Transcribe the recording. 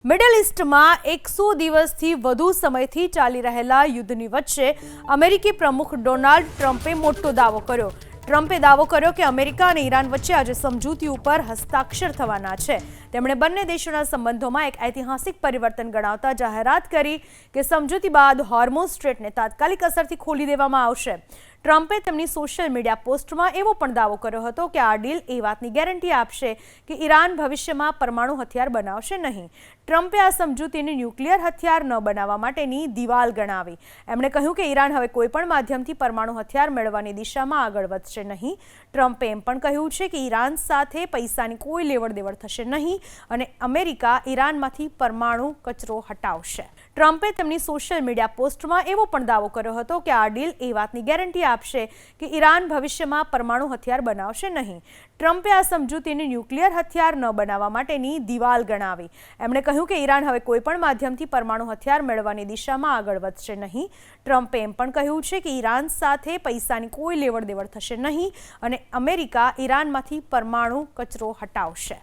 Middle ઇસ્ટમાં 100 દિવસથી વધુ સમયથી ચાલી રહેલા યુદ્ધની વચ્ચે અમેરિકી પ્રમુખ ડોનાલ્ડ ટ્રમ્પે મોટો દાવો કર્યો. ટ્રમ્પે દાવો કર્યો કે અમેરિકા અને ઈરાન વચ્ચે આજે સમજૂતી ઉપર હસ્તાક્ષર થવાના છે. તેમણે બંને દેશોના સંબંધોમાં એક ઐતિહાસિક પરિવર્તન ગણાવતા જાહેરાત કરી કે સમજૂતી બાદ હોર્મુઝ સ્ટ્રેટને તાત્કાલિક અસરથી ખોલી દેવામાં આવશે. ટ્રમ્પે તેમની સોશિયલ મીડિયા પોસ્ટમાં એવો પણ દાવો કર્યો હતો કે આ ડીલ એ વાતની ગેરંટી આપશે કે ઈરાન ભવિષ્યમાં પરમાણુ હથિયાર બનાવશે નહીં. ટ્રમ્પે આ સમજૂતીને ન્યુક્લિયર હથિયાર ન બનાવવા માટેની દિવાલ ગણાવી. એમણે કહ્યું કે ઈરાન હવે કોઈપણ માધ્યમથી પરમાણુ હથિયાર મેળવવાની દિશામાં આગળ વધશે નહીં. ટ્રમ્પે એમ પણ કહ્યું છે કે ઈરાન સાથે પૈસાની કોઈ લેવડ-દેવડ થશે નહીં અને અમેરિકા ઈરાનમાંથી પરમાણુ કચરો હટાવશે. ટ્રમ્પે તેમની સોશિયલ મીડિયા પોસ્ટમાં એવો પણ દાવો કર્યો હતો કે આ ડીલ એ વાતની ગેરંટી આપશે કે ઈરાન ભવિષ્યમાં પરમાણુ હથિયાર બનાવશે નહીં. ટ્રમ્પે આ સમજૂતીને ન્યુક્લિયર હથિયાર ન બનાવવા માટેની દિવાલ ગણાવી. એમણે કહ્યું કે ઈરાન હવે કોઈપણ માધ્યમથી પરમાણુ હથિયાર મેળવવાની દિશામાં આગળ વધશે નહીં. ટ્રમ્પે એમ પણ કહ્યું છે કે ઈરાન સાથે પૈસાની કોઈ લેવડ-દેવડ થશે નહીં અને અમેરિકા ઈરાનમાંથી પરમાણુ કચરો હટાવશે.